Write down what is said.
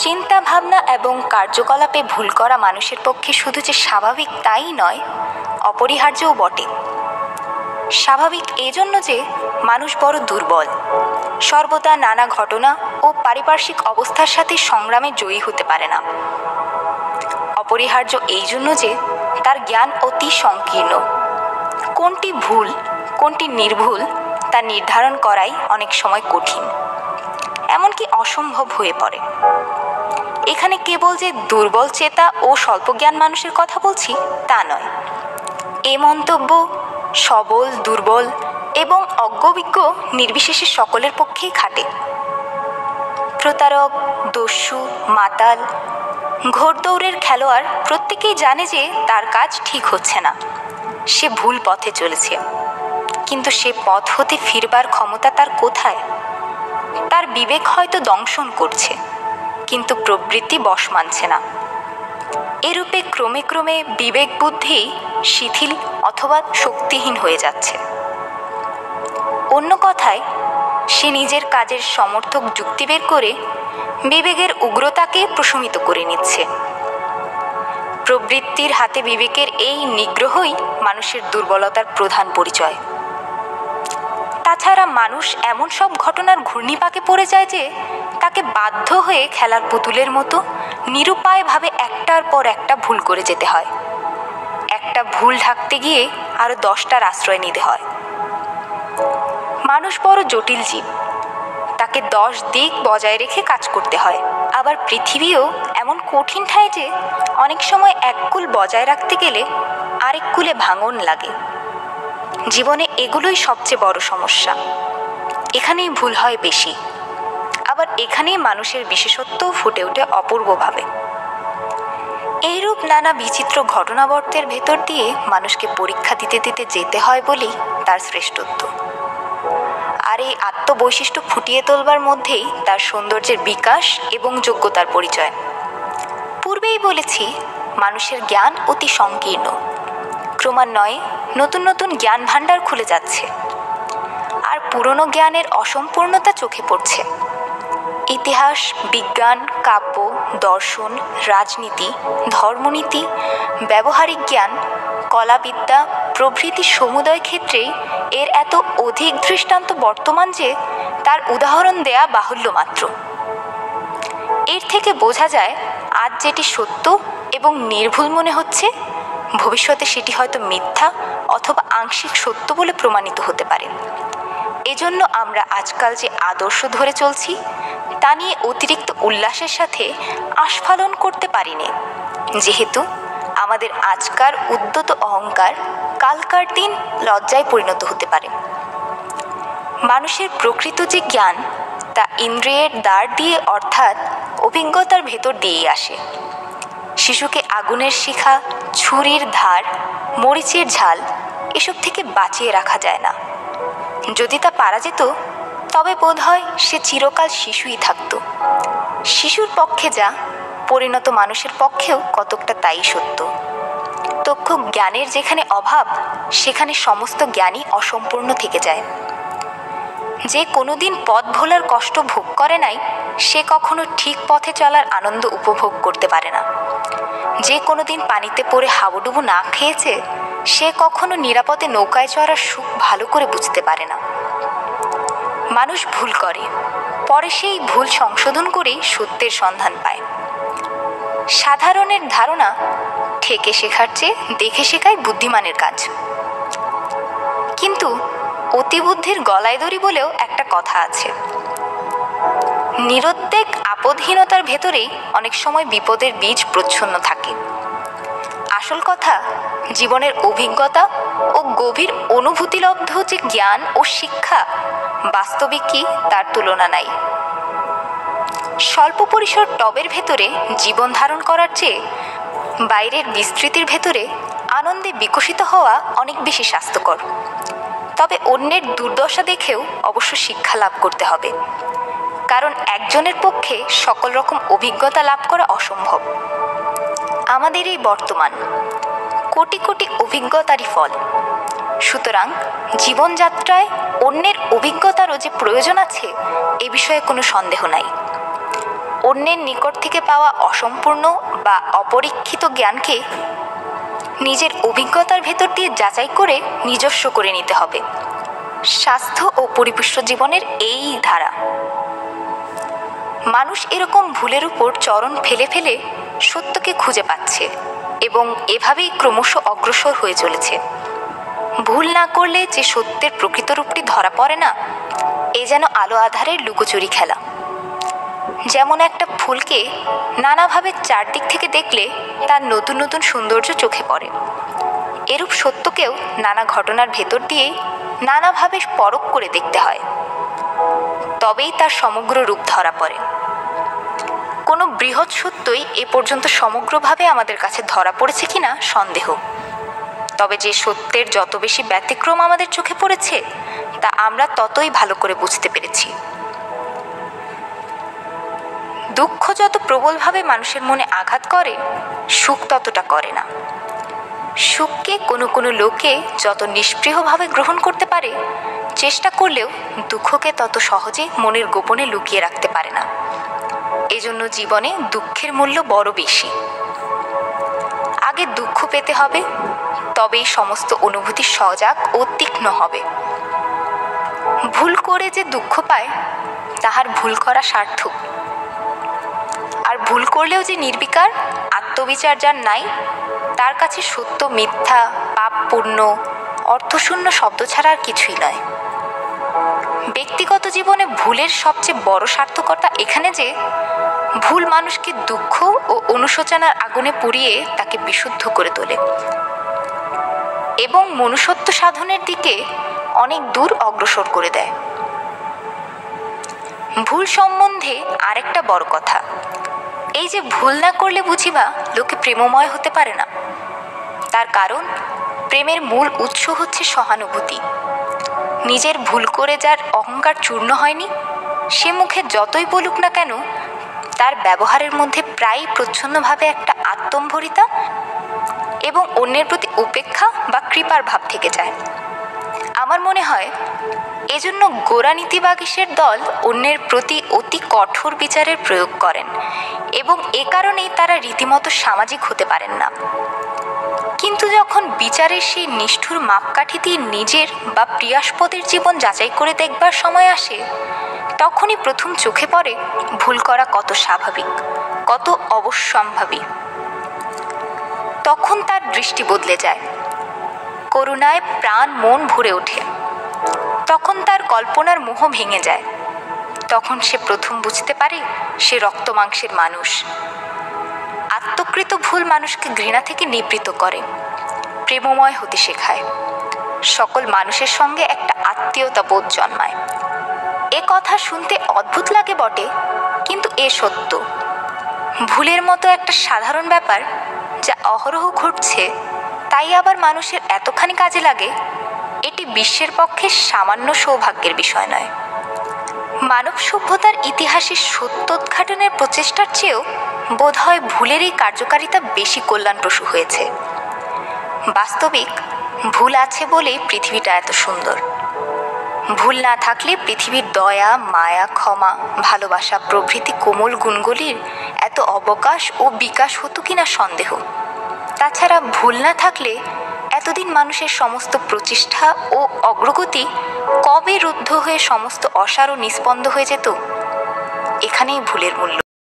চিন্তা ভাবনা এবং কার্যকলাপে ভুল করা মানুষের পক্ষে শুধু যে স্বাভাবিক তাই নয়, অপরিহার্যও বটে। স্বাভাবিক এজন্য যে মানুষ বড় দুর্বল, সর্বদা নানা ঘটনা ও পারিপার্শ্বিক অবস্থার সাথে সংগ্রামে জয়ী হতে পারে না। অপরিহার্য এই জন্য যে তার জ্ঞান অতি সংকীর্ণ। কোনটি ভুল কোনটি নির্ভুল তা নির্ধারণ করাই অনেক সময় কঠিন, এমনকি অসম্ভব হয়ে পড়ে। এখানে কেবল যে দুর্বল চেতা ও স্বল্পজ্ঞান মানুষের কথা বলছি তা নয়। এ মন্তব্য সবল, দুর্বল এবং অজ্ঞবিজ্ঞ নির্বিশেষে সকলের পক্ষেই খাটে। প্রতারক, দস্যু, মাতাল, ঘোড়দৌড়ের খেলোয়াড় প্রত্যেকেই জানে যে তার কাজ ঠিক হচ্ছে না, সে ভুল পথে চলেছে। কিন্তু সে পথ হতে ফিরবার ক্ষমতা তার কোথায়? তার বিবেক হয়তো দংশন করছে, কিন্তু প্রবৃত্তি বশ মানছে না। এরূপে ক্রমে ক্রমে বিবেক বুদ্ধি শিথিল অথবা শক্তিহীন হয়ে যাচ্ছে। অন্য কথায়, সে নিজের কাজের সমর্থক যুক্তি বের করে বিবেকের উগ্রতাকে প্রশমিত করে নিচ্ছে। প্রবৃত্তির হাতে বিবেকের এই নিগ্রহই মানুষের দুর্বলতার প্রধান পরিচয়। তাছাড়া মানুষ এমন সব ঘটনার ঘূর্ণিপাকে পড়ে যায় যে তাকে বাধ্য হয়ে খেলার পুতুলের মতো নিরুপায়ভাবে একটার পর একটা ভুল করে যেতে হয়। একটা ভুল ঢাকতে গিয়ে আরো 10টার আশ্রয় নিতে হয়। মানুষ বড় জটিল জীব, তাকে 10 দিক বজায় রেখে কাজ করতে হয়। আবার পৃথিবীও এমন কঠিন ঠাঁই যে অনেক সময় এক কুল বজায় রাখতে গেলে আরেক কুলে ভাঙন লাগে। জীবনে এগুলোই সবচেয়ে বড় সমস্যা। এখানেই ভুল হয় বেশি, আবার এখানেই মানুষের বিশেষত্বও ফুটে ওঠে অপূর্বভাবে। এইরূপ নানা বিচিত্র ঘটনাবর্তের ভেতর দিয়ে মানুষকে পরীক্ষা দিতে দিতে যেতে হয় বলেই তার শ্রেষ্ঠত্ব। আর এই আত্মবৈশিষ্ট্য ফুটিয়ে তোলবার মধ্যেই তার সৌন্দর্যের বিকাশ এবং যোগ্যতার পরিচয়। পূর্বেই বলেছি, মানুষের জ্ঞান অতি সংকীর্ণ। ক্রমান্বয়ে নতুন নতুন জ্ঞান ভাণ্ডার খুলে যাচ্ছে, আর পুরনো জ্ঞানের অসম্পূর্ণতা চোখে পড়ছে। ইতিহাস, বিজ্ঞান, কাব্য, দর্শন, রাজনীতি, ধর্মনীতি, ব্যবহারিক জ্ঞান, কলাবিদ্যা প্রভৃতি সমুদয় ক্ষেত্রেই এর এত অধিক দৃষ্টান্ত বর্তমান যে তার উদাহরণ দেয়া বাহুল্য মাত্র। এর থেকে বোঝা যায়, আজ যেটি সত্য এবং নির্ভুল মনে হচ্ছে, ভবিষ্যতে সেটি হয়তো মিথ্যা অথবা আংশিক সত্য বলে প্রমাণিত হতে পারে। এজন্য আমরা আজকাল যে আদর্শ ধরে চলছি তা নিয়ে অতিরিক্ত উল্লাসের সাথে আস্ফালন করতে পারিনি, যেহেতু আমাদের আজকার উদ্যত অহংকার কালকার দিন লজ্জায় পরিণত হতে পারে। মানুষের প্রকৃত যে জ্ঞান তা ইন্দ্রিয়ের দ্বার দিয়ে অর্থাৎ অভিজ্ঞতার ভেতর দিয়েই আসে। শিশুকে আগুনের শিখা, ছুরির ধার, মরিচের ঝাল এসব থেকে বাঁচিয়ে রাখা যায় না। যদি তা পারা যেত তবে বোধ হয় সে চিরকাল শিশুই থাকত। শিশুর পক্ষে যা, পরিণত মানুষের পক্ষেও কতকটা তাই সত্য। তথ্য জ্ঞানের যেখানে অভাব, সেখানে সমস্ত জ্ঞানই অসম্পূর্ণ থেকে যায়। যে কোনোদিন পথ ভোলার কষ্ট ভোগ করে নাই, সে কখনো ঠিক পথে চলার আনন্দ উপভোগ করতে পারে না। যে কোনোদিন পানিতে পড়ে হাবুডুবু না খেয়েছে, সে কখনো নিরাপদে নৌকায় চড়ার সুখ ভালো করে বুঝতে পারে না। মানুষ ভুল করে, পরে সেই ভুল সংশোধন করেই সত্যের সন্ধান পায়। সাধারণের ধারণা, ঠেকে শেখার চেয়ে দেখে শেখাই বুদ্ধিমানের কাজ। কিন্তু অতিবুদ্ধির গলায় দড়ি বলেও একটা কথা আছে। নিরুদ্বেগ আপদহীনতার ভেতরেই অনেক সময় বিপদের বীজ প্রচ্ছন্ন থাকে। আসল কথা, জীবনের অভিজ্ঞতা ও গভীর অনুভূতিলব্ধ যে জ্ঞান ও শিক্ষা, বাস্তবিকই তার তুলনা নাই। স্বল্প পরিসর টবের ভেতরে জীবন ধারণ করার চেয়ে বাইরের বিস্তৃতির ভেতরে আনন্দে বিকশিত হওয়া অনেক বেশি স্বাস্থ্যকর। তবে অন্যের দুর্দশা দেখেও অবশ্য শিক্ষা লাভ করতে হবে, কারণ একজনের পক্ষে সকল রকম অভিজ্ঞতা লাভ করা অসম্ভব। আমাদের এই বর্তমান কোটি কোটি অভিজ্ঞতারই ফল। সুতরাং জীবনযাত্রায় অন্যের অভিজ্ঞতারও যে প্রয়োজন আছে, এ বিষয়ে কোনো সন্দেহ নাই। অন্যের নিকট থেকে পাওয়া অসম্পূর্ণ বা অপরীক্ষিত জ্ঞানকে নিজের অভিজ্ঞতার ভেতর দিয়ে যাচাই করে নিজস্ব করে নিতে হবে। স্বাস্থ্য ও পরিপুষ্ট জীবনের এই ধারা। মানুষ এরকম ভুলের উপর চরণ ফেলে ফেলে সত্যকে খুঁজে পাচ্ছে এবং এভাবেই ক্রমশ অগ্রসর হয়ে চলেছে। ভুল না করলে যে সত্যের প্রকৃত রূপটি ধরা পড়ে না, এ যেন আলো আঁধারের লুকোচুরি খেলা। যেমন একটা ফুলকে নানাভাবে চারদিক থেকে দেখলে তার নতুন নতুন সৌন্দর্য চোখে পড়ে, এরূপ সত্যকেও নানা ঘটনার ভেতর দিয়েই নানাভাবে পরখ করে দেখতে হয়, তবেই তার সমগ্র রূপ ধরা পড়ে। কোনো বৃহৎ সত্যই এ পর্যন্ত সমগ্রভাবে আমাদের কাছে ধরা পড়েছে কিনা সন্দেহ। তবে যে সত্যের যত বেশি ব্যতিক্রম আমাদের চোখে পড়েছে, তা আমরা ততই ভালো করে বুঝতে পেরেছি। দুঃখ যত প্রবলভাবে মানুষের মনে আঘাত করে, সুখ ততটা করে না। সুখকে কোনো কোনো লোকে যত নিষ্পৃহভাবে গ্রহণ করতে পারে, চেষ্টা করলেও দুঃখকে তত সহজে মনের গোপনে লুকিয়ে রাখতে পারে না। এজন্য জীবনে দুঃখের মূল্য বড় বেশি। আগে দুঃখ পেতে হবে, তবেই সমস্ত অনুভূতি সজাগ ও তীক্ষ্ণ হবে। ভুল করে যে দুঃখ পায়, তাহার ভুল করা সার্থক। আর ভুল করলেও যে নির্বিকার, আত্মবিচার যার নাই, তার কাছে সত্য মিথ্যা, পাপ পুণ্য, অর্থশূন্য শব্দ ছাড়া আর কিছুই নয়। ব্যক্তিগত জীবনে ভুলের সবচেয়ে বড় সার্থকতা এখানে যে ভুল মানুষকে দুঃখ ও অনুশোচনার আগুনে পুড়িয়ে তাকে বিশুদ্ধ করে তোলে এবং মনুষ্যত্ব সাধনের দিকে অনেক দূর অগ্রসর করে দেয়। ভুল সম্বন্ধে আরেকটা বড় কথা এই যে, ভুল না করলে বুঝিবা লোকে প্রেমময় হতে পারে না। তার কারণ, প্রেমের মূল উৎস হচ্ছে সহানুভূতি। নিজের ভুল করে যার অহংকার চূর্ণ হয়নি, সে মুখে যতই বলুক না কেন, তার ব্যবহারের মধ্যে প্রায়ই প্রচ্ছন্নভাবে একটা আত্মম্ভরিতা এবং অন্যের প্রতি উপেক্ষা বা কৃপার ভাব থেকে যায়। আমার মনে হয় এজন্য গোঁড়া নীতিবাগীশের দল অন্যের প্রতি অতি কঠোর বিচারের প্রয়োগ করেন এবং এ কারণেই তারা রীতিমতো সামাজিক হতে পারেন না। কিন্তু যখন বিচারের সেই নিষ্ঠুর মাপকাঠি দিয়ে নিজের বা প্রিয়াস্পদের জীবন যাচাই করে দেখবার সময় আসে, তখনই প্রথম চোখে পড়ে ভুল করা কত স্বাভাবিক, কত অবশ্যম্ভাবী। তখন তার দৃষ্টি বদলে যায়, করুণায় প্রাণ মন ভরে ওঠে। তখন তার কল্পনার মোহ ভেঙে যায়। তখন সে প্রথম বুঝতে পারে সে রক্ত মাংসের মানুষ। আত্মকৃত ভুল মানুষকে ঘৃণা থেকে নিবৃত করে, প্রেমময় হতে শেখায়, সকল মানুষের সঙ্গে একটা আত্মীয়তা বোধ জন্মায়। এ কথা শুনতে অদ্ভুত লাগে বটে, কিন্তু এ সত্য। ভুলের মতো একটা সাধারণ ব্যাপার যা অহরহ ঘটছে, তাই আবার মানুষের এতখানি কাজে লাগে, এটি বিশ্বের পক্ষে সামান্য সৌভাগ্যের বিষয় নয়। মানব সভ্যতার ইতিহাসে সত্যোদ্ঘাটনের প্রচেষ্টার চেয়েও বোধহয় ভুলের এই কার্যকারিতা বেশি কল্যাণপ্রসূ হয়েছে। বাস্তবিক ভুল আছে বলেই পৃথিবীটা এত সুন্দর। ভুল না থাকলে পৃথিবীর দয়া, মায়া, ক্ষমা, ভালোবাসা প্রভৃতি কোমল গুণগুলির এত অবকাশ ও বিকাশ হতো কিনা সন্দেহ। তাছাড়া ভুল না থাকলে এতদিন মানুষের সমস্ত প্রচেষ্টা ও অগ্রগতি কবে রুদ্ধ হয়ে সমস্ত অসার ও নিস্পন্দ হয়ে যেত। এখানেই ভুলের মূল্য।